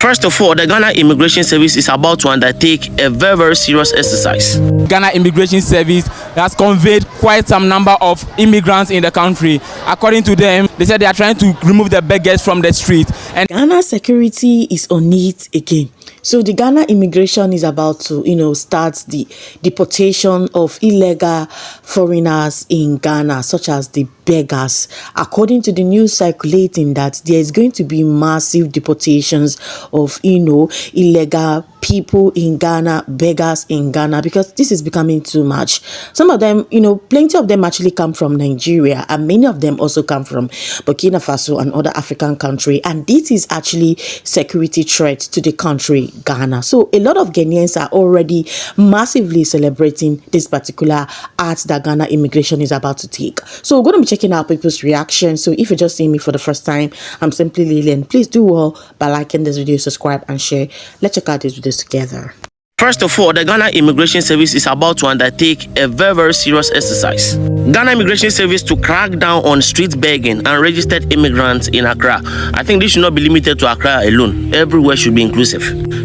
First of all, the Ghana Immigration Service is about to undertake a very, very serious exercise. Ghana Immigration Service has conveyed quite some number of immigrants in the country. According to them, they said they are trying to remove the beggars from the street. And Ghana security is on it again. So the Ghana immigration is about to, start the deportation of illegal foreigners in Ghana, such as the beggars. According to the news circulating, that there is going to be massive deportations of, illegal people in Ghana, beggars in Ghana, because this is becoming too much. Some of them, plenty of them actually come from Nigeria, and many of them also come from Burkina Faso and other African countries. And this is actually security threat to the country, Ghana. So a lot of Ghanaians are already massively celebrating this particular act that Ghana immigration is about to take. So we're going to be checking out people's reaction. So if you're just seeing me for the first time, I'm simply Lillian. Please do well by liking this video, subscribe and share. Let's check out this video together. First of all, the Ghana Immigration Service is about to undertake a very, very serious exercise. Ghana Immigration Service to crack down on street begging and registered immigrants in Accra. I think this should not be limited to Accra alone. Everywhere should be inclusive.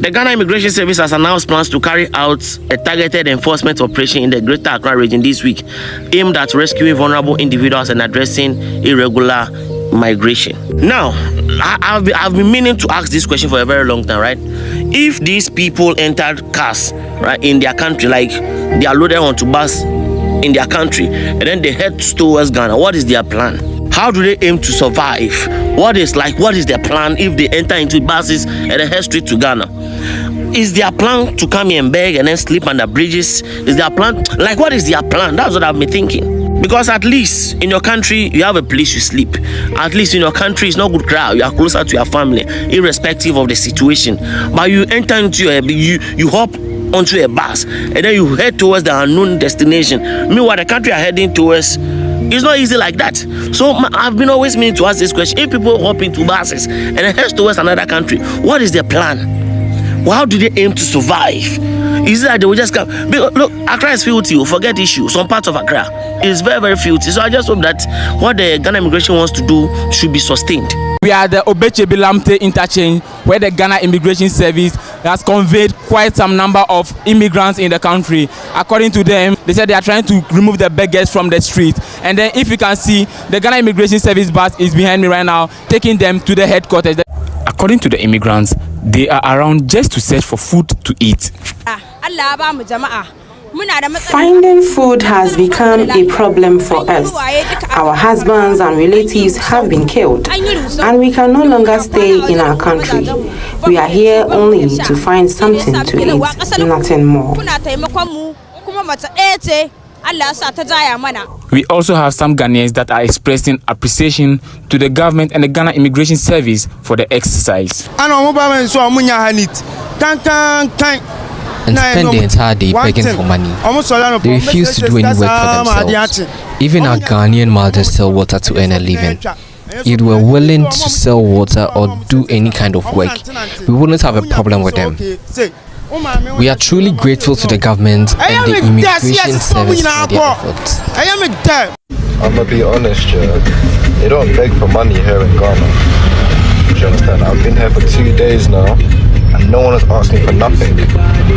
The Ghana Immigration Service has announced plans to carry out a targeted enforcement operation in the Greater Accra region this week, aimed at rescuing vulnerable individuals and addressing irregular migration. Now, I've been meaning to ask this question for a very long time, right? If these people entered cars, right, in their country, like they are loaded onto bus in their country, and then they head towards Ghana, what is their plan? How do they aim to survive? What is their plan if they enter into buses and then head straight to Ghana? Is their plan to come here and beg and then sleep under bridges? Is their plan, what is their plan? That's what I've been thinking. Because at least in your country, you have a place you sleep. At least in your country, it's not good crowd. You are closer to your family, irrespective of the situation. But you enter into you hop onto a bus, and then you head towards the unknown destination. Meanwhile, the country are heading towards, it's not easy like that. So I've been always meaning to ask this question. If people hop into buses and then head towards another country, what is their plan? Well, how do they aim to survive? Is it that they will just come? Look, Accra is filthy. Forget issue. Some parts of Accra is very, very filthy. So I just hope that what the Ghana immigration wants to do should be sustained. We are at the Obeche-Bilamte interchange, where the Ghana Immigration Service has conveyed quite some number of immigrants in the country. According to them, they said they are trying to remove the beggars from the street. And then if you can see, the Ghana Immigration Service bus is behind me right now, taking them to the headquarters. According to the immigrants, they are around just to search for food to eat. Finding food has become a problem for us. Our husbands and relatives have been killed, and we can no longer stay in our country. We are here only to find something to eat, nothing more. We also have some Ghanaians that are expressing appreciation to the government and the Ghana Immigration Service for the exercise. And spend the entire day begging for money. They refuse to do any work for themselves. Even our Ghanaian mothers sell water to earn a living. If we were willing to sell water or do any kind of work, we wouldn't have a problem with them. We are truly grateful to the government and the immigration service for their efforts. I'm gonna be honest, they don't beg for money here in Ghana. Do you understand? I've been here for 2 days now, and no one has asked me for nothing.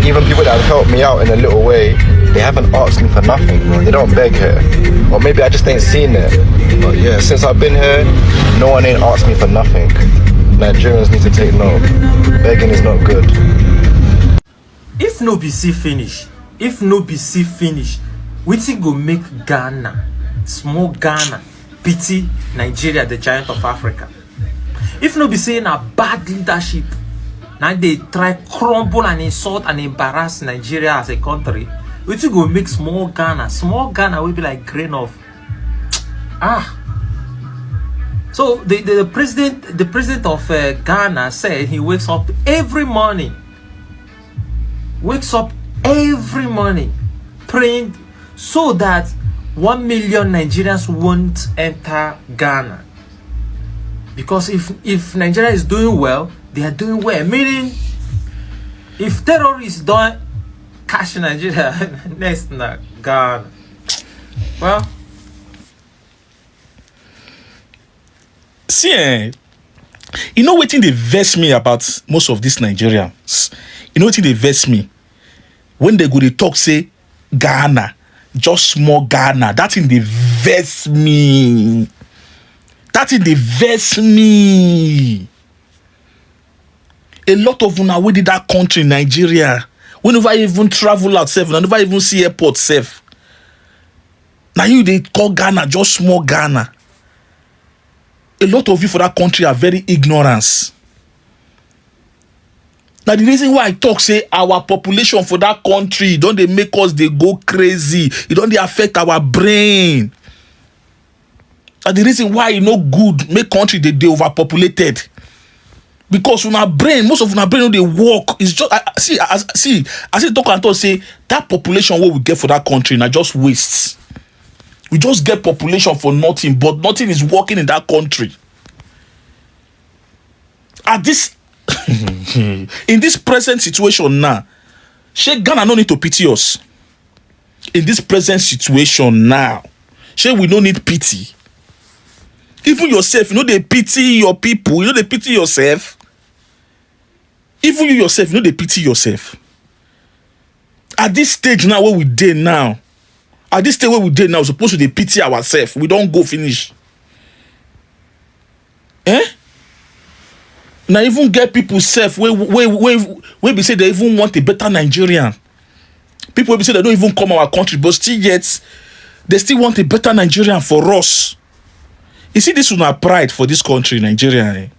Even people that have helped me out in a little way, they haven't asked me for nothing. They don't beg here. Or maybe I just ain't seen it. But yeah, since I've been here, no one ain't asked me for nothing. Nigerians need to take note. Begging is not good. If no BC finish, wetin go make Ghana, small Ghana, pity Nigeria, the giant of Africa? If no be saying a bad leadership, now they try crumble and insult and embarrass Nigeria as a country, wetin go make small Ghana will be like grain of So the president of Ghana said he wakes up every morning praying so that 1 million Nigerians won't enter Ghana. Because if Nigeria is doing well, they are doing well. Meaning, if terrorists don't catch Nigeria, next not Ghana. Well, See, You know wetin dey vex me about most of these Nigerians? You know wetin dey vex me? When they go dey talk say Ghana, just small Ghana, that thing dey vex me. That thing dey vex me. A lot of una wey dey that country, Nigeria, we never even travel out sef, we never even see airport sef. Now you dey call Ghana just small Ghana. A lot of you for that country are very ignorant. Now the reason why I talk say our population for that country don't they make us they go crazy. It don't they affect our brain. And the reason why it no good make country they overpopulated. Because on our brain, most of our brain they work. It's just I see talk and talk say that population what we get for that country now just wastes. We just get population for nothing, but nothing is working in that country. At this, in this present situation now, Sheikh Ghana no need to pity us. In this present situation now, Sheikh we no need pity. Even yourself, you know they pity your people, you know they pity yourself. Even you yourself, you know they pity yourself. At this stage now, where we dey now. At this stage where we did now, we're supposed to dey pity ourselves. We don't go finish. Now even get people self we be say they even want a better Nigerian. People will be say they don't even come our country, but still yet they still want a better Nigerian for us. You see, this una pride for this country, Nigeria.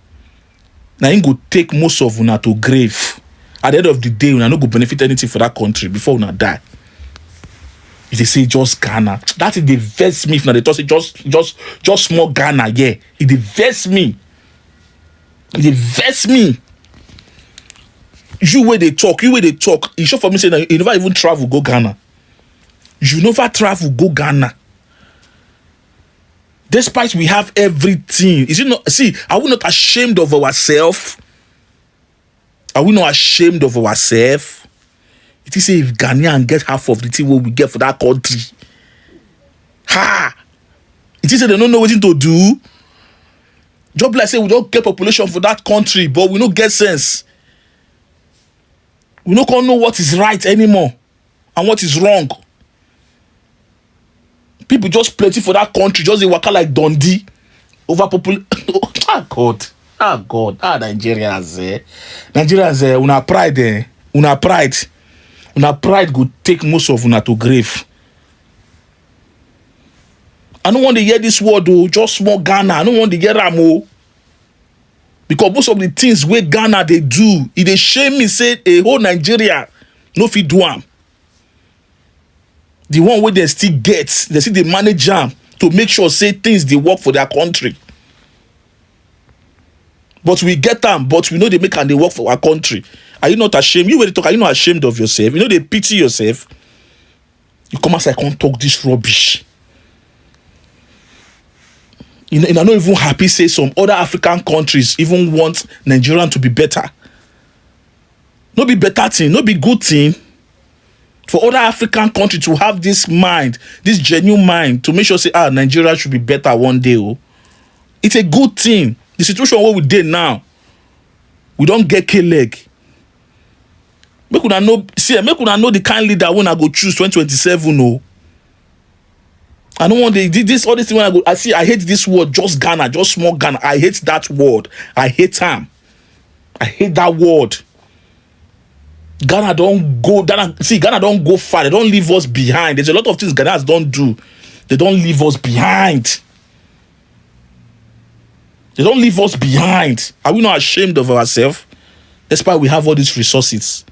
Now you go take most of una to grave. At the end of the day, una no go benefit anything for that country before una die. If they say just Ghana, that is the vex me. If now they talk say just small Ghana, yeah. It dey vex me. It dey vex me. You where they talk, you sure for me say you never even travel go Ghana. You never travel go Ghana. Despite we have everything. Is it not? See, are we not ashamed of ourselves? Are we not ashamed of ourselves? It is say if Ghanaian get half of the thing what we get for that country. It is say they don't know what to do. Just like say we don't get population for that country, but we don't get sense. We don't know what is right anymore and what is wrong. People just plenty for that country, just they waka like Dundee. Overpopulated. God. Nigerians. Nigerians, una pride. Una pride go take most of una to grave. I don't want to hear this word though, just small Ghana. I don't want to hear Ramo. Because most of the things where Ghana they do, it they shame me say a whole Nigeria no fit do am. The one where they still get, they see they manage them to make sure say things they work for their country. But we get them, but we know they make and they work for our country. Are you not ashamed? You were talk, are you not ashamed of yourself? You know they pity yourself. You come and say I can't talk this rubbish. You know, and I'm not even happy say some other African countries even want Nigerian to be better. No be better thing, no be good thing. For other African countries to have this mind, this genuine mind, to make sure say, Nigeria should be better one day. Oh. It's a good thing. The situation where we did now, we don't get K-leg. Make una know the kind leader when I go choose 2027. Oh. I don't want this all this thing when I hate this word, just Ghana, just small Ghana. I hate that word. I hate him. I hate that word. Ghana don't go far. They don't leave us behind. There's a lot of things Ghanaians don't do. They don't leave us behind. They don't leave us behind. Are we not ashamed of ourselves? Despite we have all these resources.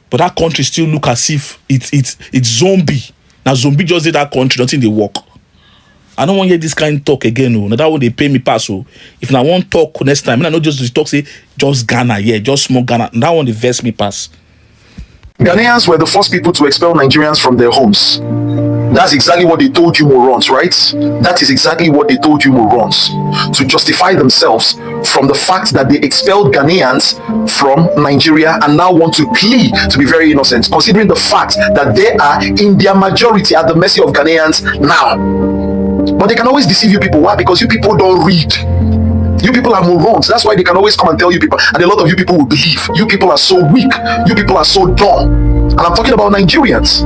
But that country still look as if it's zombie. Now zombie just did that country, nothing they work. I don't want to hear this kind of talk again. No. Now that one they pay me pass. So if I want talk next time, I not just talk say just Ghana, yeah, just small Ghana. That one they verse me pass. Ghanaians were the first people to expel Nigerians from their homes. That's exactly what they told you morons, right? That is exactly what they told you morons. To justify themselves from the fact that they expelled Ghanaians from Nigeria and now want to plead to be very innocent, considering the fact that they are in their majority at the mercy of Ghanaians now. But they can always deceive you people. Why? Because you people don't read. You people are morons. That's why they can always come and tell you people, and a lot of you people will believe. You people are so weak. You people are so dumb. And I'm talking about Nigerians.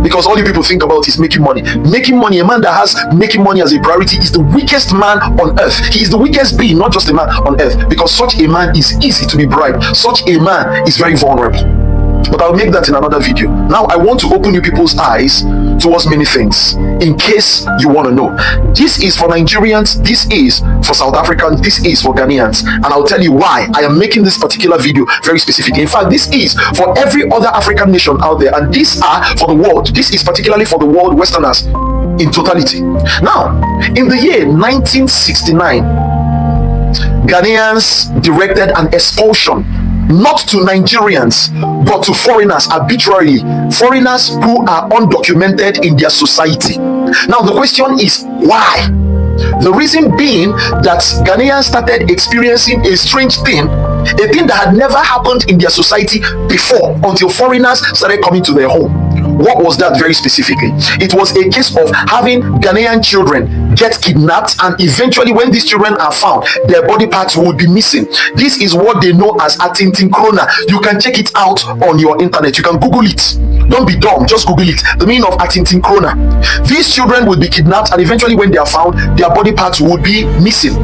Because all you people think about is making money. Making money, a man that has making money as a priority is the weakest man on earth. He is the weakest being, not just a man on earth. Because such a man is easy to be bribed. Such a man is very vulnerable. But I'll make that in another video. Now I want to open you people's eyes towards many things, in case you want to know. This is for Nigerians, this is for South Africans, this is for Ghanaians, and I'll tell you why I am making this particular video very specific. In fact, this is for every other African nation out there, and these are for the world. This is particularly for the world Westerners in totality. Now, in the year 1969, Ghanaians directed an expulsion, not to Nigerians, but to foreigners arbitrarily, foreigners who are undocumented in their society. Now the question is, why? The reason being that Ghanaians started experiencing a strange thing, a thing that had never happened in their society before, until foreigners started coming to their home. What was that very specifically? It was a case of having Ghanaian children get kidnapped, and eventually when these children are found, their body parts would be missing. This is what they know as atintinkrona. You can check it out on your internet. You can Google it. Don't be dumb, just Google it. The meaning of atintinkrona. These children would be kidnapped, and eventually when they are found, their body parts would be missing.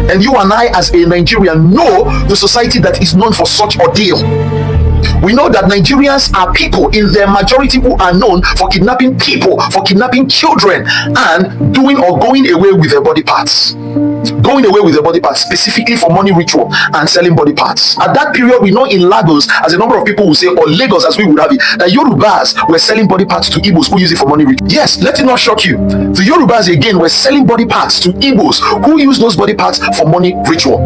And you and I as a Nigerian know the society that is known for such ordeal. We know that Nigerians are people in their majority who are known for kidnapping people, for kidnapping children, and doing or going away with their body parts. Going away with their body parts, specifically for money ritual and selling body parts. At that period, we know in Lagos, as a number of people will say, or Lagos as we would have it, that Yorubas were selling body parts to Igbos who use it for money ritual. Yes, let it not shock you. The Yorubas again were selling body parts to Igbos who use those body parts for money ritual.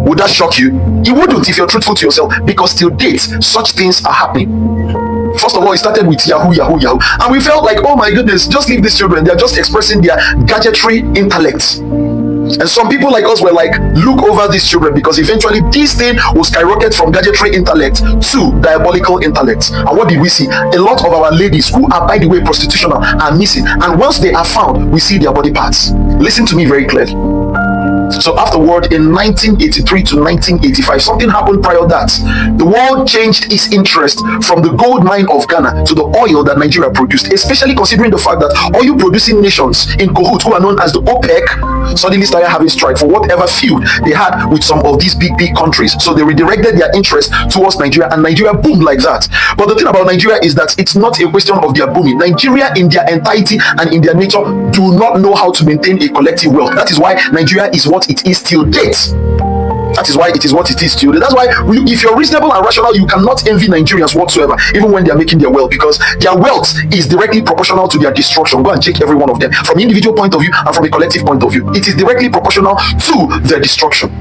Would that shock you? It wouldn't if you're truthful to yourself, because till date, such things are happening. First of all, it started with Yahoo, and we felt like, oh my goodness, just leave these children. They're just expressing their gadgetry intellect. And some people like us were like, look over these children, because eventually this thing will skyrocket from gadgetry intellect to diabolical intellect. And what did we see? A lot of our ladies who are, by the way, prostitutional are missing. And once they are found, we see their body parts. Listen to me very clearly. So afterward, in 1983 to 1985, something happened prior to that. The world changed its interest from the gold mine of Ghana to the oil that Nigeria produced, especially considering the fact that oil producing nations in cahoots, who are known as the OPEC, suddenly started having strife for whatever feud they had with some of these big countries. So they redirected their interest towards Nigeria, and Nigeria boomed like that. But the thing about Nigeria is that it's not a question of their booming. Nigeria in their entirety and in their nature do not know how to maintain a collective wealth. That is why Nigeria is what it is till date. That is why it is what it is till date. That's why if you're reasonable and rational, you cannot envy Nigerians whatsoever, even when they are making their wealth, because their wealth is directly proportional to their destruction. Go and check every one of them from an individual point of view and from a collective point of view. It is directly proportional to their destruction.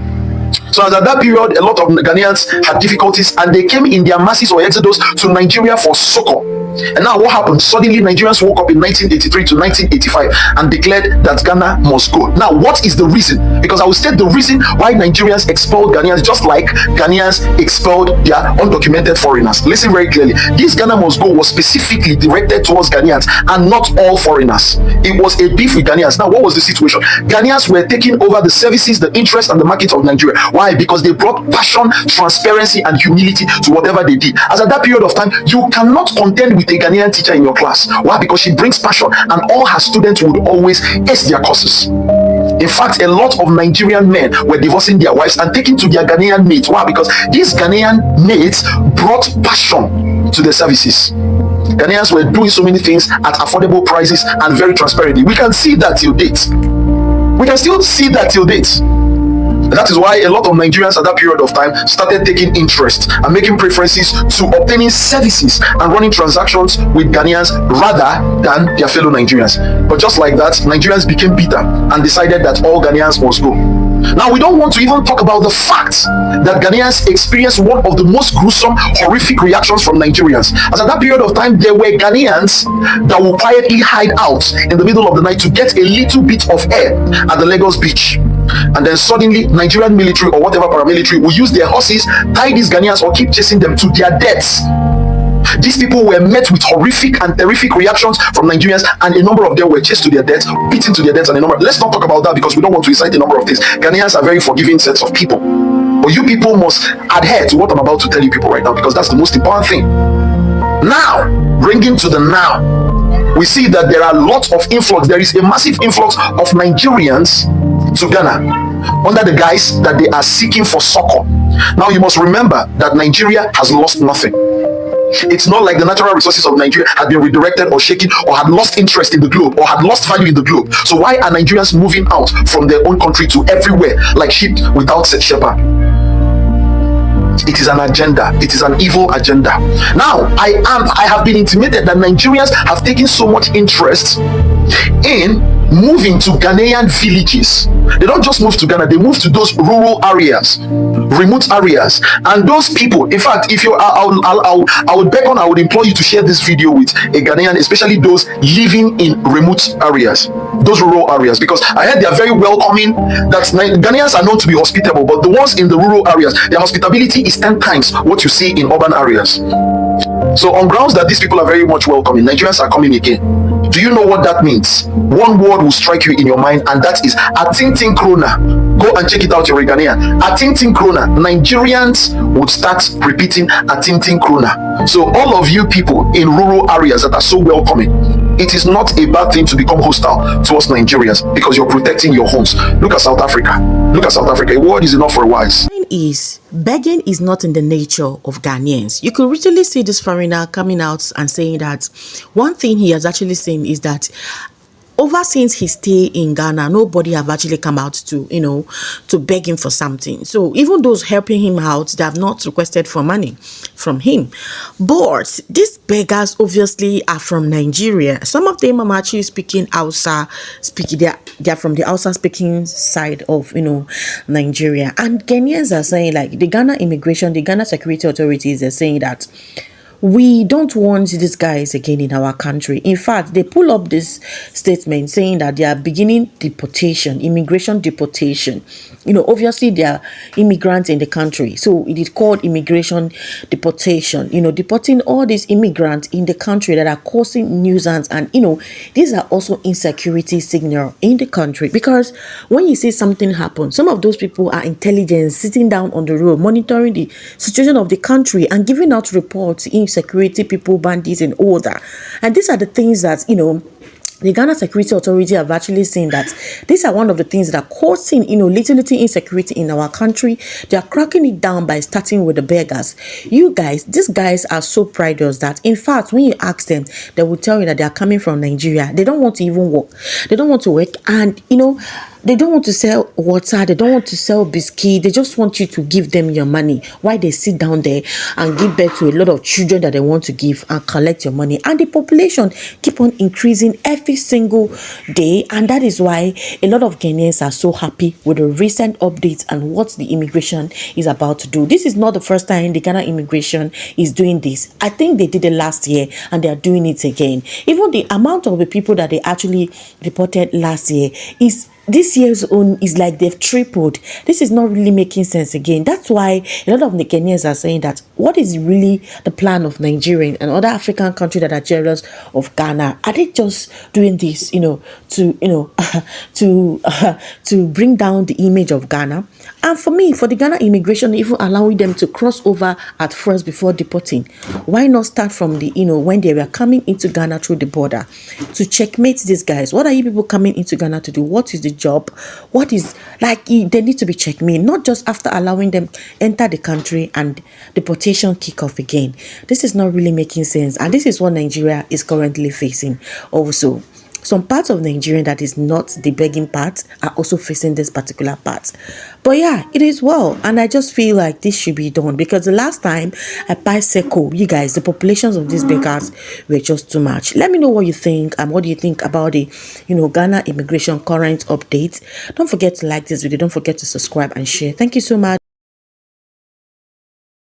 So as at that period, a lot of Ghanaians had difficulties, and they came in their masses or exodus to Nigeria for succor. And now what happened? Suddenly Nigerians woke up in 1983 to 1985 and declared that Ghana must go. Now what is the reason? Because I will state the reason why Nigerians expelled Ghanaians, just like Ghanaians expelled their undocumented foreigners. Listen very clearly. This Ghana must go was specifically directed towards Ghanaians and not all foreigners. It was a beef with Ghanaians. Now what was the situation? Ghanaians were taking over the services, the interest and the market of Nigeria. Why? Because they brought passion, transparency and humility to whatever they did. As at that period of time, you cannot contend with a Ghanaian teacher in your class. Why? Because she brings passion, and all her students would always ace their courses. In fact, a lot of Nigerian men were divorcing their wives and taking to their Ghanaian mates. Why? Because these Ghanaian mates brought passion to their services. Ghanaians were doing so many things at affordable prices and very transparently. We can see that till date. We can still see that till date. That is why a lot of Nigerians at that period of time started taking interest and making preferences to obtaining services and running transactions with Ghanaians rather than their fellow Nigerians. But just like that, Nigerians became bitter and decided that all Ghanaians must go. Now, we don't want to even talk about the fact that Ghanaians experienced one of the most gruesome, horrific reactions from Nigerians. As at that period of time, there were Ghanaians that would quietly hide out in the middle of the night to get a little bit of air at the Lagos beach. And then suddenly, Nigerian military or whatever paramilitary will use their horses, tie these Ghanaians or keep chasing them to their deaths. These people were met with horrific and terrific reactions from Nigerians, and a number of them were chased to their deaths, beaten to their deaths, and a number. Let's not talk about that because we don't want to incite a number of things. Ghanaians are very forgiving sets of people. But you people must adhere to what I'm about to tell you people right now, because that's the most important thing. Now, bringing to the now, we see that there are lots of influx. There is a massive influx of Nigerians to Ghana under the guise that they are seeking for succor. Now, you must remember that Nigeria has lost nothing. It's not like the natural resources of Nigeria had been redirected or shaken or had lost interest in the globe or had lost value in the globe. So why are Nigerians moving out from their own country to everywhere like sheep without shepherd? It is an agenda. It is an evil agenda. Now, I have been intimated that Nigerians have taken so much interest in moving to Ghanaian villages. They don't just move to Ghana, they move to those rural areas, remote areas. And those people, in fact, if you I would implore you to share this video with a Ghanaian, especially those living in remote areas, those rural areas, because I heard they are very welcoming. That Ghanaians are known to be hospitable, but the ones in the rural areas, their hospitality is 10 times what you see in urban areas. So on grounds that these people are very much welcoming, Nigerians are coming again. Do you know what that means? One word will strike you in your mind, and that is Atintin Krona. Go and check it out, you're a Ghanaian. Atintin Krona. Nigerians would start repeating Atintin Krona. So all of you people in rural areas that are so welcoming, it is not a bad thing to become hostile towards Nigerians because you're protecting your homes. Look at South Africa. Look at South Africa. A word is enough for a wise. Is begging is not in the nature of Ghanaians. You could literally see this foreigner coming out and saying that one thing he has actually seen is that over since his stay in Ghana, nobody have actually come out to, to beg him for something. So even those helping him out, they have not requested for money from him. But these beggars obviously are from Nigeria. Some of them are actually speaking Hausa, they are from the Hausa speaking side of, Nigeria. And Kenyans are saying, like, the Ghana immigration, the Ghana security authorities are saying that we don't want these guys again in our country. In fact, they pull up this statement saying that they are beginning deportation, immigration deportation. Obviously they are immigrants in the country, so it is called immigration deportation. Deporting all these immigrants in the country that are causing nuisance, and these are also insecurity signal in the country, because when you see something happen, some of those people are intelligent, sitting down on the road, monitoring the situation of the country and giving out reports, insecurity, people, bandits, and all that. And these are the things that the Ghana Security Authority have actually seen that these are one of the things that are causing, little insecurity in our country. They are cracking it down by starting with the beggars. You guys, these guys are so prideful that, in fact, when you ask them, they will tell you that they are coming from Nigeria. They don't want to even work. They don't want to work, and they don't want to sell water. They don't want to sell biscuit. They just want you to give them your money while they sit down there and give birth to a lot of children that they want to give and collect your money. And the population keep on increasing every single day. And that is why a lot of Ghanaians are so happy with the recent updates and what the immigration is about to do. This is not the first time the Ghana immigration is doing this. I think they did it last year and they are doing it again. Even the amount of the people that they actually reported last year is this year's own is like they've tripled. This is not really making sense again. That's why a lot of the Kenyans are saying that what is really the plan of Nigeria and other African countries that are jealous of Ghana? Are they just doing this, to bring down the image of Ghana? And for me, for the Ghana immigration, even allowing them to cross over at first before deporting, why not start from the, when they were coming into Ghana through the border to checkmate these guys? What are you people coming into Ghana to do? What is the job? What is, like, they need to be checkmate, not just after allowing them enter the country and deportation kick off again. This is not really making sense, and this is what Nigeria is currently facing. Also, some parts of Nigeria that is not the begging part are also facing this particular part. But yeah, it is well, and I just feel like this should be done, because the last time I bicycle, you guys, the populations of these beggars were just too much. Let me know what you think, and what do you think about the Ghana immigration current update. Don't forget to like this video, don't forget to subscribe and share. Thank you so much.